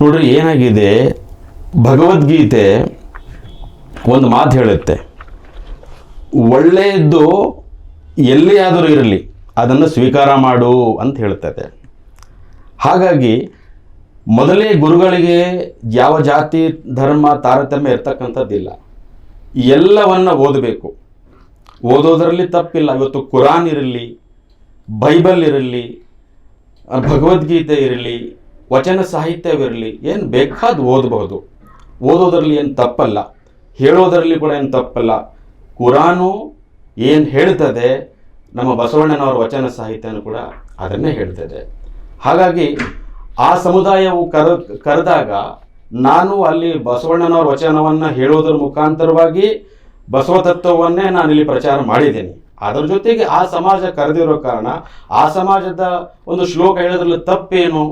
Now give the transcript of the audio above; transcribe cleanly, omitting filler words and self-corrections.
ನೋಡ್ರಿ, ಏನಾಗಿದೆ, ಭಗವದ್ಗೀತೆ ಒಂದು ಮಾತು ಹೇಳುತ್ತೆ, ಒಳ್ಳೆಯದು ಎಲ್ಲಿಯಾದರೂ ಇರಲಿ ಅದನ್ನು ಸ್ವೀಕಾರ ಮಾಡು ಅಂತ ಹೇಳ್ತದೆ. ಹಾಗಾಗಿ ಮೊದಲೇ ಗುರುಗಳಿಗೆ ಯಾವ ಜಾತಿ ಧರ್ಮ ತಾರತಮ್ಯ ಇರ್ತಕ್ಕಂಥದ್ದಿಲ್ಲ, ಎಲ್ಲವನ್ನ ಓದಬೇಕು. ಓದೋದರಲ್ಲಿ ತಪ್ಪಿಲ್ಲ. ಇವತ್ತು ಕುರಾನ್ ಇರಲಿ, ಬೈಬಲ್ ಇರಲಿ, ಭಗವದ್ಗೀತೆ ಇರಲಿ, ವಚನ ಸಾಹಿತ್ಯವಿರಲಿ, ಏನು ಬೇಕಾದ ಓದಬಹುದು. ಓದೋದರಲ್ಲಿ ಏನು ತಪ್ಪಲ್ಲ, ಹೇಳೋದರಲ್ಲಿ ಕೂಡ ಏನು ತಪ್ಪಲ್ಲ. ಕುರಾನು ಏನು ಹೇಳ್ತದೆ, ನಮ್ಮ ಬಸವಣ್ಣನವರ ವಚನ ಸಾಹಿತ್ಯನೂ ಕೂಡ ಅದನ್ನೇ ಹೇಳ್ತದೆ. ಹಾಗಾಗಿ ಆ ಸಮುದಾಯವು ಕರೆದಾಗ ನಾನು ಅಲ್ಲಿ ಬಸವಣ್ಣನವರ ವಚನವನ್ನು ಹೇಳೋದ್ರ ಮುಖಾಂತರವಾಗಿ ಬಸವ ತತ್ವವನ್ನೇ ನಾನು ಇಲ್ಲಿ ಪ್ರಚಾರ ಮಾಡಿದ್ದೇನೆ. ಅದರ ಜೊತೆಗೆ ಆ ಸಮಾಜ ಕರೆದಿರೋ ಕಾರಣ ಆ ಸಮಾಜದ ಒಂದು ಶ್ಲೋಕ ಹೇಳೋದ್ರಲ್ಲಿ ತಪ್ಪೇನು,